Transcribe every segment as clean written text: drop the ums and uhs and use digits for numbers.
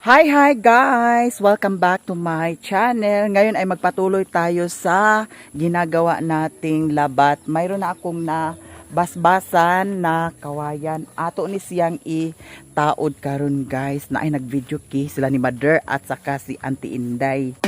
Hi guys! Welcome back to my channel. Ngayon ay magpatuloy tayo sa ginagawa nating labat. Mayroon na akong na basbasan na kawayan. Ato ni siyang itaod karon guys na ay nag-video ki sila ni Mother at saka si Auntie Inday.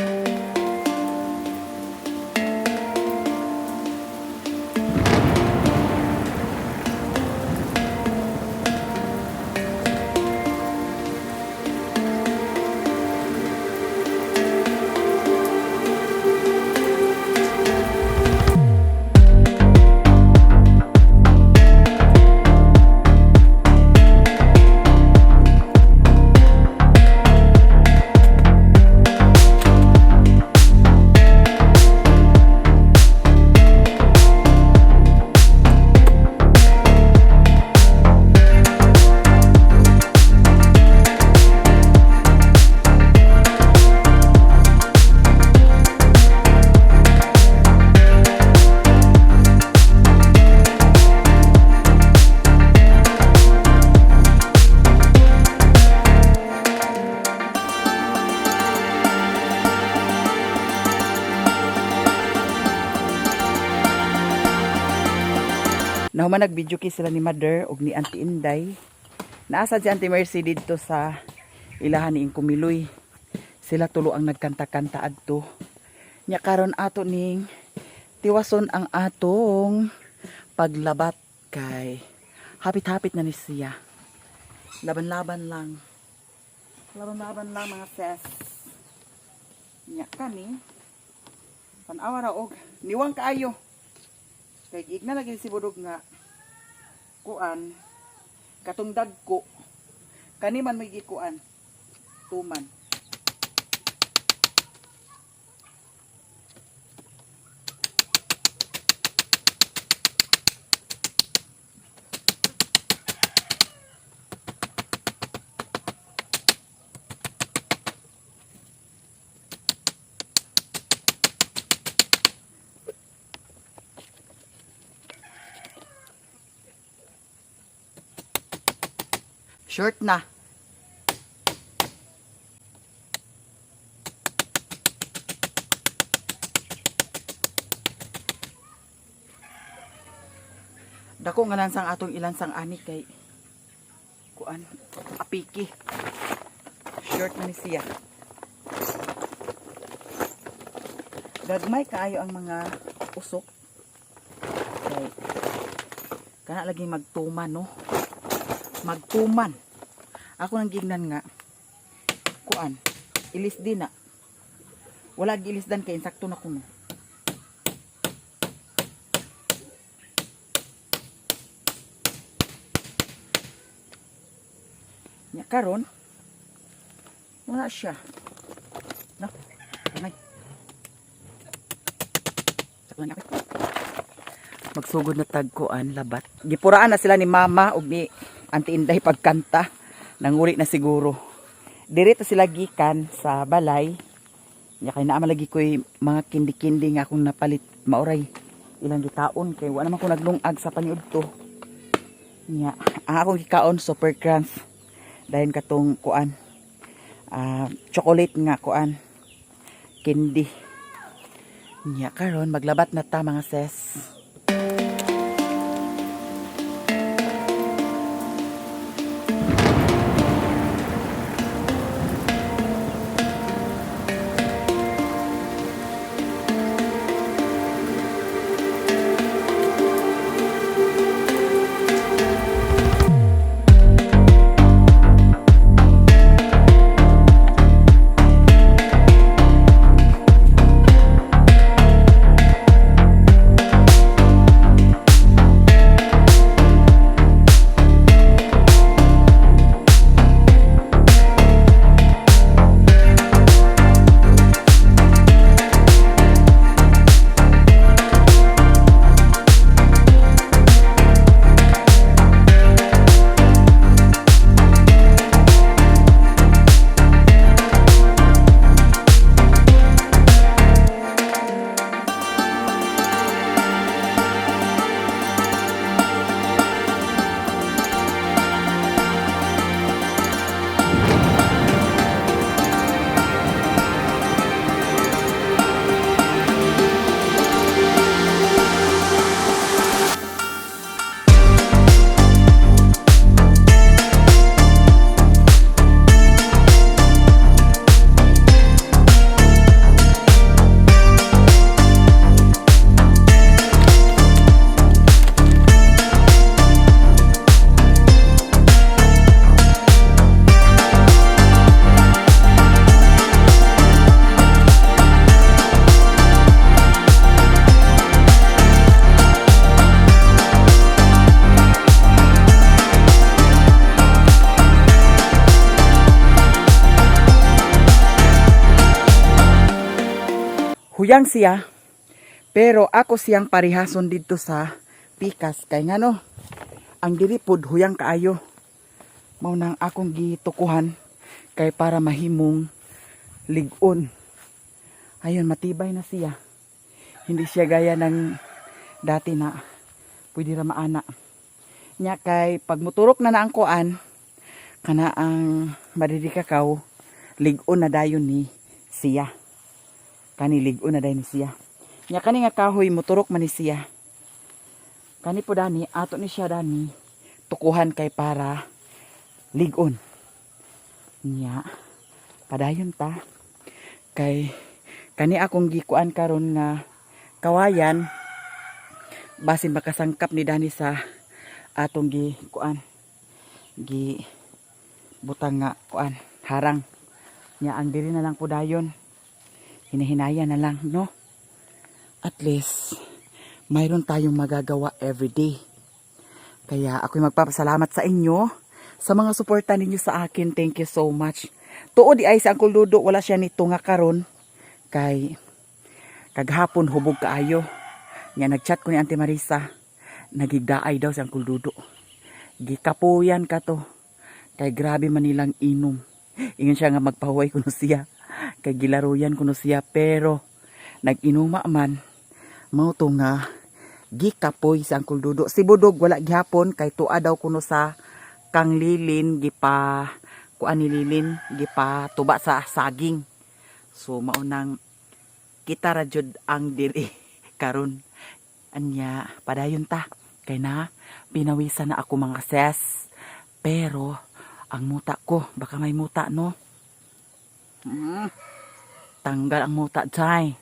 Nahuman nag-video kay sila ni Mother ug ni Auntie Inday. Naasa si Auntie Mercy dito sa ilahan ni Kumiloy. Sila tulo ang nagkanta-kanta adto. Nya karon ato ning tiwason ang atong paglabat kay hapit-hapit na ni siya. Laban-laban lang. Laban-laban lang mga sis. Nya kani panawa ra og niwang kaayo. Kay gigna lagi si budog nga kuan katong dagko kani man may gikuan tuman. Short na. Dako nga lang sang atong ilan sang ani kay kuan apiki. Short na ni siya. Gagmay kaayo ang mga usok. Kay kana lagi magtuman no. Magtuman. Ako nang gignan nga kuan ilis din na wala gilis dan kay insakto na kuno. Nya karon wala siya no anay sakto na magsugod na tagkuan labat gipuraan na sila ni mama ug ni Auntie Inday pagkanta nanguli na siguro dirito sila gikan sa balay nya kay naa lagi koy mga kindi-kindi nga akong napalit mauray ilang gitaon kay wa naman ko naglungag sa paniudto nya ang akong gikaon super crunch dahil katong kuan chocolate nga kuan candy nya karon maglabat na ta mga sis. Huyang siya, pero ako siyang parihason dito sa pikas. Kay nga no, ang diri pod huyang kaayo. Mao nang akong gitukuhan kay para mahimong ligon. Ayun, matibay na siya. Hindi siya gaya ng dati na pwede ra maana. Nya kay pagmuturok na ang kuan, kana ang madidikakaw, ligon na dayon ni siya. Kani ligon na dayon ni siya. Nya kani nga kahoy muturok man ni siya. Kani po dani, ato ni siya dani, tukuhan kay para ligon. Nya, padayon ta. Kay, kani akong gikuan karon nga kawayan, basin makasangkap ni dani sa atong gikuan. Butang nga kuan, harang. Nya, ang diri na lang po dayon. Hinahinaya na lang, no? At least, mayroon tayong magagawa everyday. Kaya ako'y magpapasalamat sa inyo sa mga suporta ninyo sa akin. Thank you so much. Tuod di ay sa Uncle Dudo, wala siya nito nga karon. Kay kaghapon hubog kaayo. Nga nagchat ko ni Auntie Marisa. Nagigdaay daw si Uncle Dudo. Gikapuyan ka to. Kay grabe man nilang inom. Ingon siya nga magpahuway kuno siya. Kay gilaruyan kuno siya. Pero nag-inuma man. Mao to nga gikapoy si Uncle Dudo. Si Budog wala gihapon kay tuwa daw kuno sa kang lilin gipa kuan ni lilin gipa tuba sa saging. So mao nang kita ra jud ang diri karon. Anya padayon ta kay na pinawisan na ako mga ses. Pero ang muta ko baka may muta no. Tanggal ang muta jay.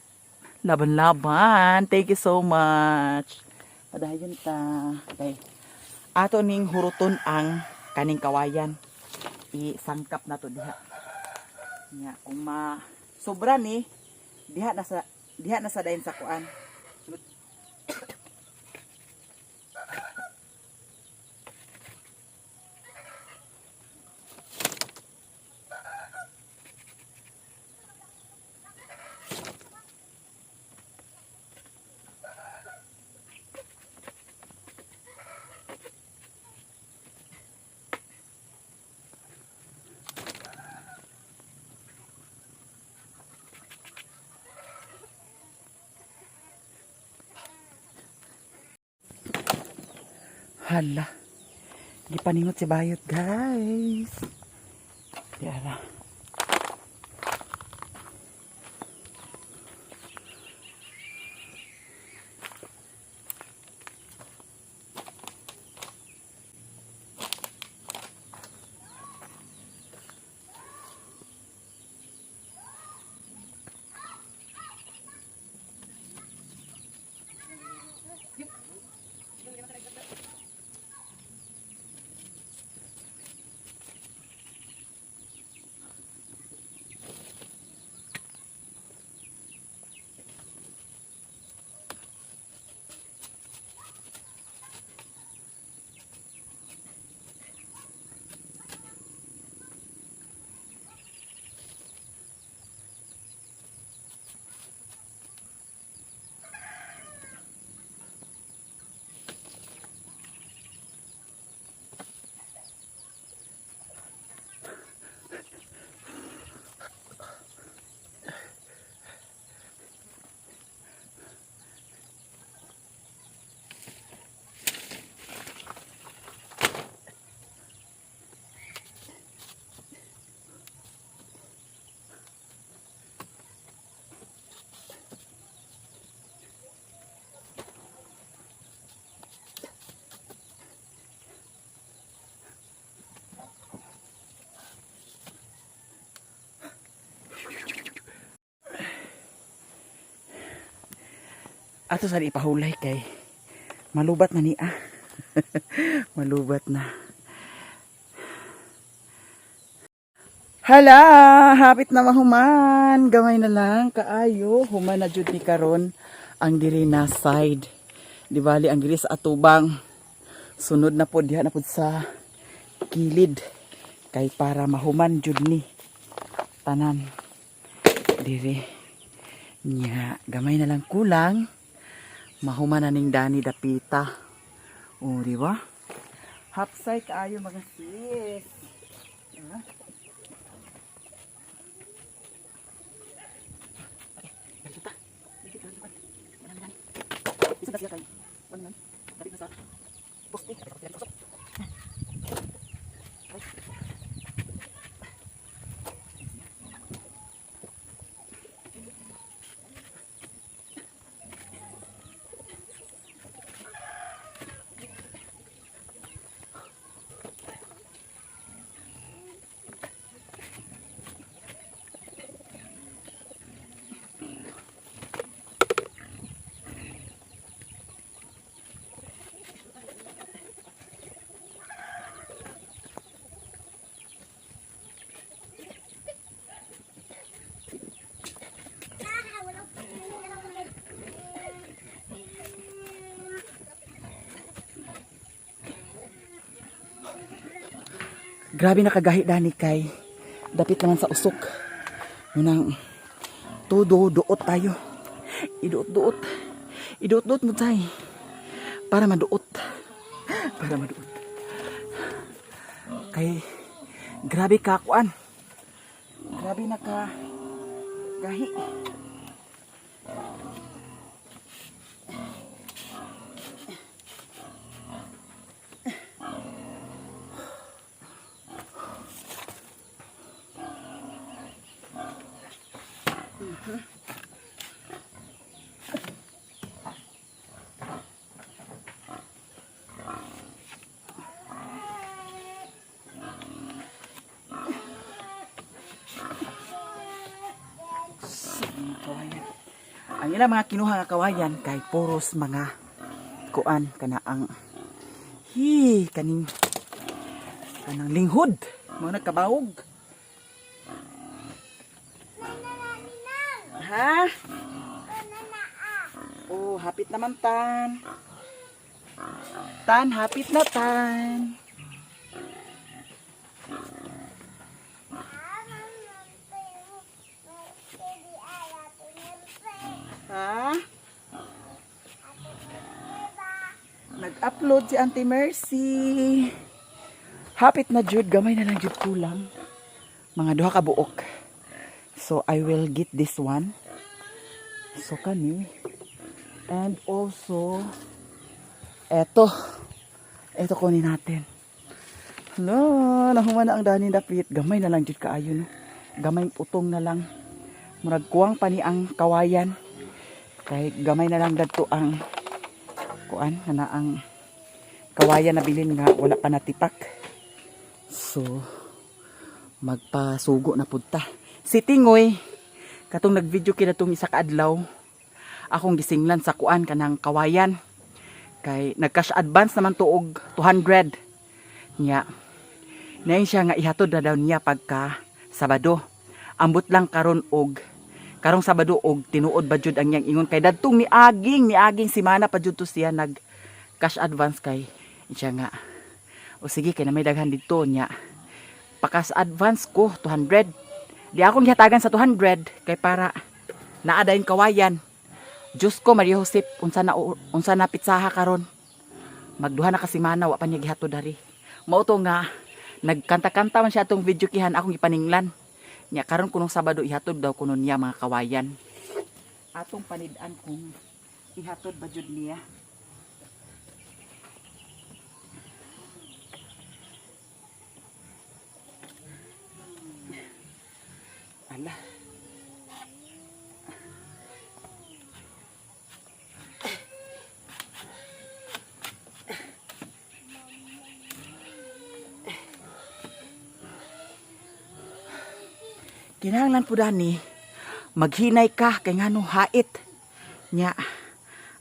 Laban-laban. Thank you so much. Padayon ta. Okay. Ato ning huruton ang kaning kawayan. Isangkap na to diha. Nya kung sobra ni diha na sa dayon sa kuan. Hala. Gipaningot si Bayot, guys. Yara. Ato sa ipahulay kay malubat na niya. Malubat na. Hala, hapit na mahuman. Gamay na lang kaayo. Human na jud ni karon ang diri na side. Di bali ang diri sa atubang. Sunod na pod diha na pod sa kilid. Kay para mahuman jud ni tanan diri. Nya, gamay na lang kulang. Mahuman na ning dani dapita. O, di ba? Hapsay kaayo mga sis. Ha? Kita. Kita. Isa na siya kay. Ano man? Dapit na sa poste. Grabe nakagahi dani kay dapit naman sa usok. Munang todo duot tayo. Iduot-duot. Iduot-duot mo tay. Para maduot. Para maduot. Kay grabe ka kuan. Grabe nakagahi. Kawayan. Ang ilang mga kinuha nga kawayan kay puros mga kuan kana ang kanang linghod mga nagkabawog. Ha? Oh, hapit naman tan. Tan, hapit na tan. Ha? Nag-upload si Auntie Mercy. Hapit na jud, gamay na lang jud kulang. Mga duha ka buok. So I will get this one. So kani. And also eto kunin natin. No, nahuman na ang dani dapit. Gamay na lang jud kaayo no. Gamay utong na lang. Murag kuwang pa ni ang kawayan. Kay gamay na lang dadto ang kuan na ang kawayan na bilin nga wala pa natipak. So magpasugo na pudta. Si Tingoy katong nagvideo kina tong isa ka adlaw. Akong gisinglan sa kuan kanang kawayan. Kay nagcash advance naman tuog 200 nya. Nain siya nga ihatod na daw niya pagka Sabado. Ambot lang karon og karong Sabado og tinuod ba jud ang yang ingon kay dadtong ni aging simana pa jud to siya nag cash advance kay siya nga o sige kay na may daghan dito nya pakas advance ko 200 di akong gihatagan sa 200 kay para naa dayon kawayan. Diyos ko Maria Josep unsa na pitsaha karon magduha na ka simana wa pa niya gihatod dari mao to nga nagkanta-kanta man siya atong video kihan akong ipaninglan. Nya karon kunong Sabado ihatod daw kuno niya mga kawayan. Atong panid-an kung ihatod ba jud niya. Ala. Kinahanglan po dani maghinay ka kay ngano hait nya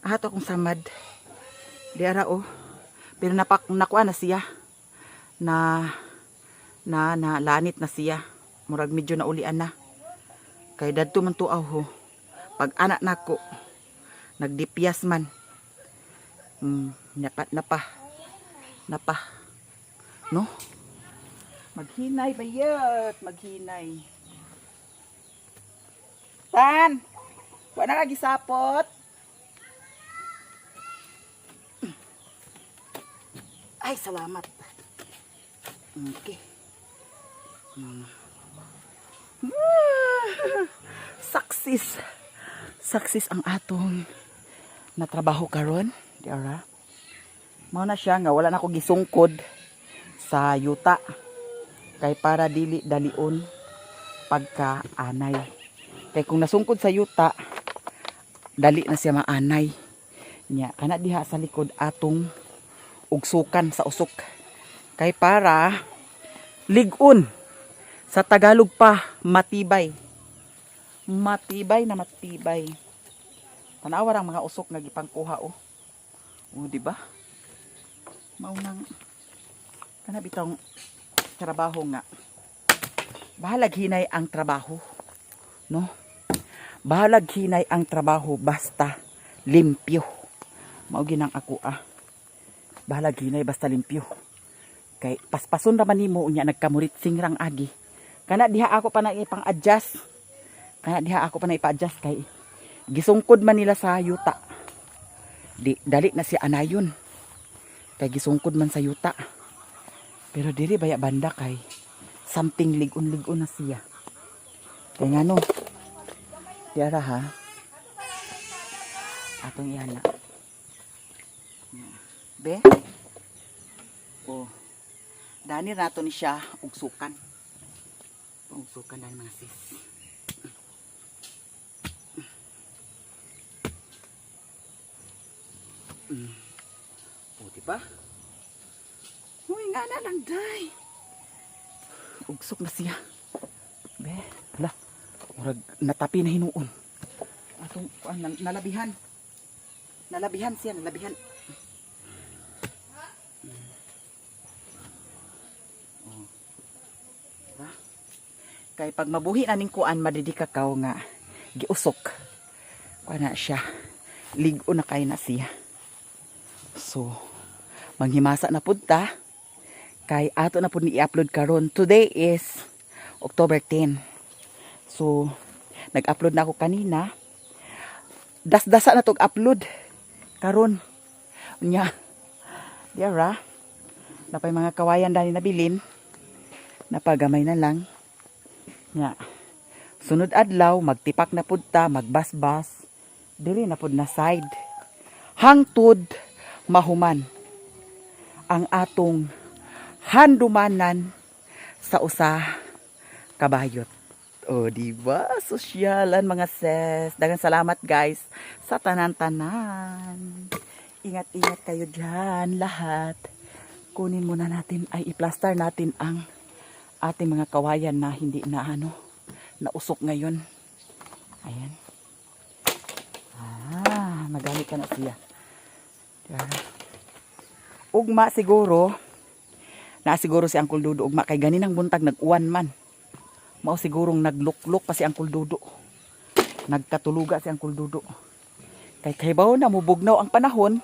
ato akong samad di ara oh pero nakuha na siya na lanit na siya murag medyo na ulian na kay dadto man tuaw ho pag anak nako nagdipyas man napa no maghinay bayot maghinay. Tan! Wa na kagisapot. Ay, salamat. Okay. Success. Success ang atong natrabaho karon, diara. Mao na siya nga wala na ako gisungkod sa yuta kay para dili dalion pagkaanay. Kay kung nasungkod sa yuta, dali na siya maanay. Nya kana diha sa likod atong ugsukan sa usok. Kay para ligon sa Tagalog pa matibay. Matibay na matibay. Tanawa ang mga usok nga gipangkuha oh. Oh, di ba? Maunang kana bitong trabaho nga. Bahalag hinay ang trabaho, no? Bahalag hinay ang trabaho basta limpyo. Mao ginang ako Bahalag hinay basta limpyo. Kay paspason ra man nimo unya nagkamurit singrang agi. Kana diha ako pa na ipang-adjust. Kana diha ako pa na ipa-adjust kay gisungkod man nila sa yuta. Dali na si anayon. Kay gisungkod man sa yuta. Pero diri baya banda kay something ligon-ligon na siya. Kaya nga no. Diara ha. Atong iyan na. Be? Oh. Dani nato ni siya ugsukan. Ugsukan na mga sis. O, diba? Uy, nga na lang, day. Ugsok na siya. Be, hala. Murag natapi na hinuon. Atong, nalabihan. Nalabihan siya, nalabihan. O. Diba? Kay pag mabuhi na ning kuan, madidikakaw nga. Giusok. Kuan na siya. Ligo na kay na siya. So, manghimasa na pud ta kay ato na pud ni i-upload karon. Today is October 10. So, nag-upload na ako kanina. Das-dasa na tog upload karon. Unya. Diara. Napay mga kawayan dani nabilin. Napagamay na lang. Nya. Sunod adlaw magtipak na pud ta, magbasbas. Dili na pud na side. Hangtod mahuman ang atong handumanan sa usa kabayot. O, diba? Sosyalan mga sis. Daghang salamat guys sa tanan-tanan. Ingat-ingat kayo dyan lahat. Kunin muna natin ay i-plaster natin ang ating mga kawayan na hindi na nausok ngayon. Ayan. Nagamit ka na siya. Ugma siguro siguro si Uncle Dudo ugma kay ganinang buntag nag-uwan man. Mao sigurong nagluklok pa si Uncle Dudo. Nagkatuluga si Uncle Dudo. Kay kaybaw na mubugnaw ang panahon.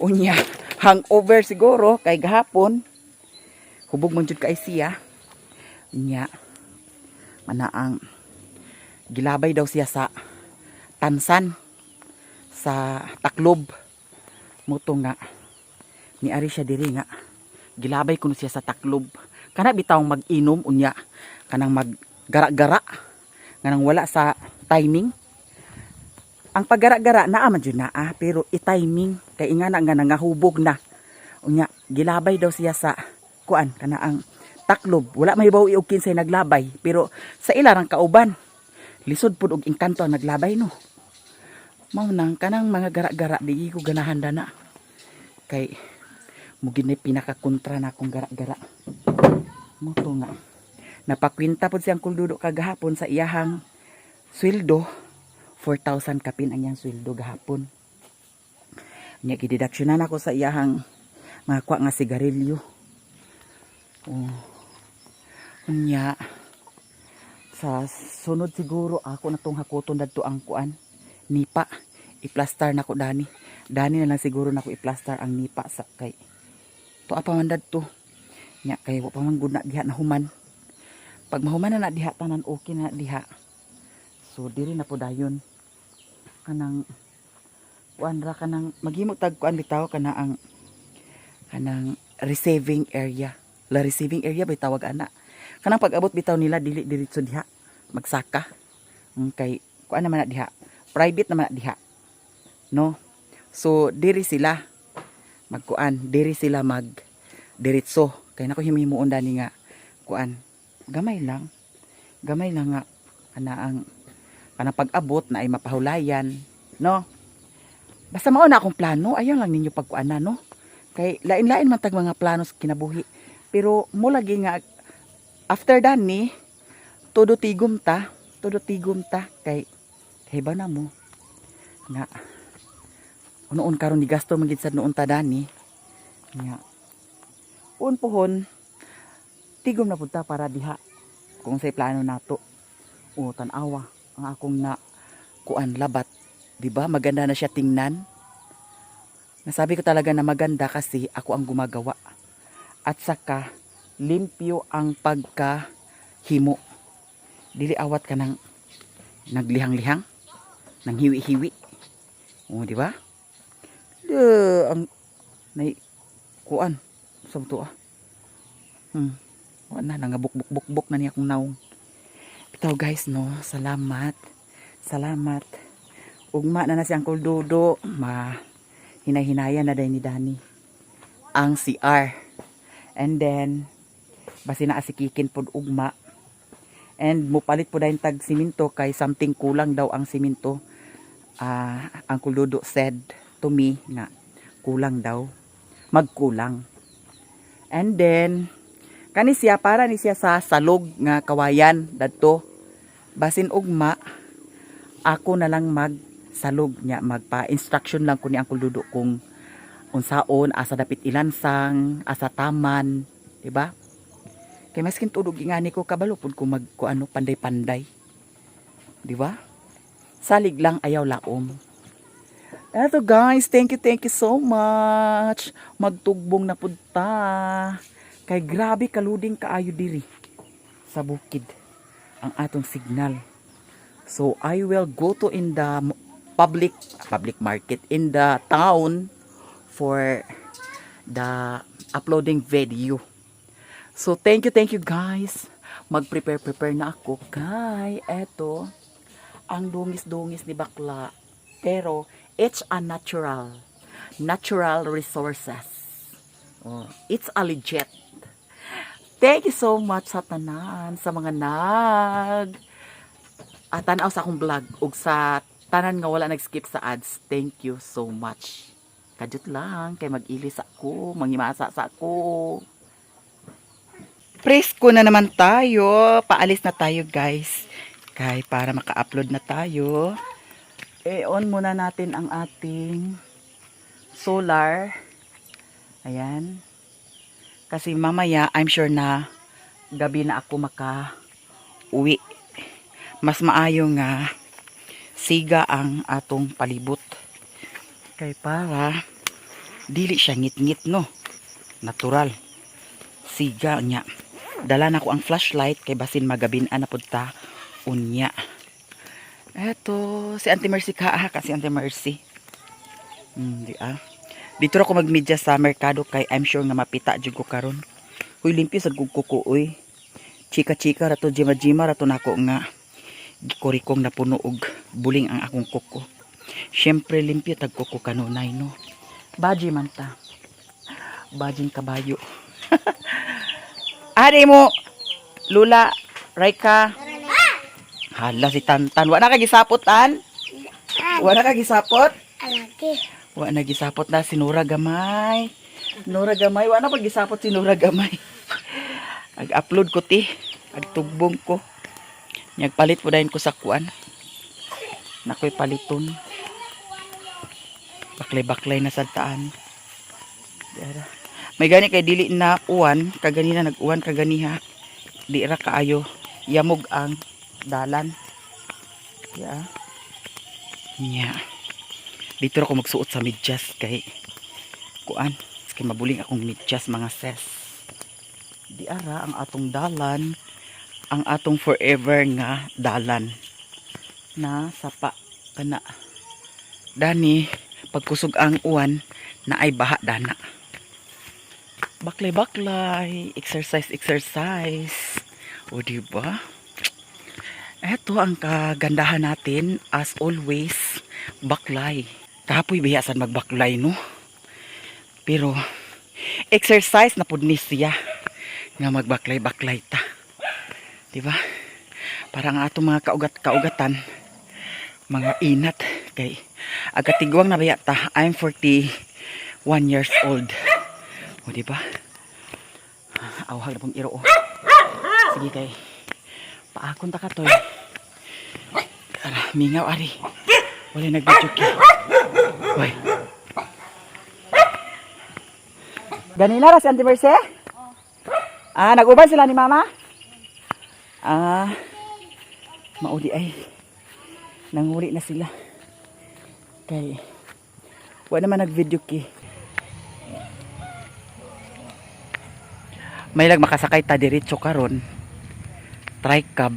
Unya hangover siguro kay gahapon hubog man jud kay siya. Unya manaang gilabay daw siya sa tansan sa taklob. Muto nga ni ari siya diri nga gilabay kuno siya sa taklob. Kana bitaw mag-inom unya kanang maggara-gara nganang wala sa timing. Ang paggara-gara naa man jud naa pero i-timing kay ingana nga nangahubog na. Unya gilabay daw siya sa kuan kana ang taklob. Wala mahibaw og kinsay naglabay pero sa ilarang kauban lisod pud og engkanto ang naglabay no. Mao nang kanang mga gara-gara di ko ganahan dana. Kay mugin ni pinakakontra na akong gara-gara. Mo to nga. Napakwinta pod si Uncle Dudo kagahapon sa iyahang sweldo 4,000 kapin ang iyang sweldo gahapon. Nya gideduksyonan ako sa iyahang mga kwa nga sigarilyo. Oh. Nya sa sunod siguro ako na tong hakuton dadto ang kuan nipa i-plaster na ko dani na lang siguro na ko i-plaster ang nipa sa kay to apa man dadto nya kay wa pa man gud na diha na human pag mahuman na diha tanan okay na diha so diri na po dayon kanang kuan ra kanang maghimo tag kuan bitaw kana ang kanang receiving area. La receiving area bay tawag ana. Kanang pag-abot bitaw nila dili diretso diha magsaka. Kay kuan naman na diha. Private naman na diha. No? So diri sila magkuan, diri sila mag diretso. Kay nako himimuon dani nga kuan. Gamay lang nga ana ang kanang pag-abot na ay mapahulayan, no? Basta mao na akong plano, ayaw lang ninyo pagkuana, no? Kay lain-lain man tag mga plano sa kinabuhi. Pero mo lagi nga after dani todo tigom ta kay ba na mo nga unoon karon ni gasto man gid sad noon ta dani nga pohon tigom na pud ta para diha kung say plano nato. O tan-awa ang akong na kuan labat. Diba? Maganda na siya tingnan. Nasabi ko talaga na maganda kasi ako ang gumagawa. At saka, limpyo ang pagkahimo. Dili awat ka ng naglihang-lihang, ng hiwi-hiwi. O, diba? Ang kuan. Saan to wala na, nangabuk-buk-buk na niya akong naong. Ito guys, no, salamat. Ugma na siyang kuldudo, hinay-hinayan na dahil ni Dani ang CR. And then basi na asikikin pod ugma. And mupalit po dahil tag siminto kay something kulang daw ang siminto. Ang kuldudo said to me na kulang daw, magkulang. And then kani siya para ni siya sa salog nga kawayan dadto. Basin ugma ako na lang salog niya, magpa-instruction lang ko ni Uncle Dudo kung unsaon, asa dapit ilansang, asa taman, diba? Kay maskin tudog ingani ko kabalo pud ko magkuano panday-panday. Diba? Salig lang ayaw laom. Eto guys, thank you so much. Magtugbong na pud ta. Kay grabe kaluding kaayo diri sa bukid ang atong signal. So I will go to in the public market in the town for the uploading video. So thank you guys. Mag-prepare na ako kay eto ang dungis ni bakla. Pero it's a natural resources. It's a legit. Thank you so much sa tanan, sa mga tanaw sa akong vlog ug sa tanan nga wala nag-skip sa ads. Thank you so much. Kadot lang kay mag-ilis ako, mangimasa sa ako. Presko na naman tayo. Paalis na tayo guys. Kay para maka-upload na tayo. On muna natin ang ating solar. Ayan. Kasi mamaya I'm sure na gabi na ako maka-uwi. Mas maayo nga siga ang atong palibot. Kay para dili siya ngit-ngit, no. Natural. Siga niya. Dala na ko ang flashlight kay basin magabin-an na pud ta unya. Eto si Auntie Mercy kasi Auntie Mercy. Dito ako magmedia sa merkado kay I'm sure nga mapita jud ko karon. Huy limpyo sa kuko uy. Chika-chika rato jima-jima rato nako nga gikorikong na puno og buling ang akong kuko. Syempre limpyo tag kuko kanunay, no. Baji man ta. Bajing kabayo. Ari mo Lula, Raika. Hala si Tantan. Wa na kagisapot tan? Wa na kagisapot? Alagi. Wa na gisapot na sinura gamay. Sinura gamay. Wa na pagisapot sinura gamay. Ag-upload ko ti. Ag-tugbong ko. Nagpalit po dahil ko sa kuan. Nakoy paliton. Baklay-baklay na sa taan. May gani kay dili na uwan. Kagani na nag-uwan kaganiha. Di ra kaayo. Yamog ang dalan. Dito ako magsuot sa medyas kay kuan. Kay mabuling akong medyas mga ses. Di ara ang atong dalan. Ang atong forever nga dalan na sapa kana Dani, pagkusog ang uwan na ay baha dana. Baklay-baklay, exercise. O diba? Eto ang kagandahan natin as always, baklay. Kapoy biyasan magbaklay no. Pero exercise na pud ni siya nga magbaklay-baklay ta. Diba? Parang ato mga kaugatan, mga inat kay agatigwang na baya ta. I'm 41 years old. O diba? Awhag na pong iro. Sige kay paakon ta katoy. Mingaw ari. Wala nag-video ki. Hoy. Ganina ra si Auntie Merce? Nag-ubay sila ni Mama? Mauli ay. Nanguli na sila. Kay wala naman nag-video ki. May lag makasakay ta diretso karon. Tricab.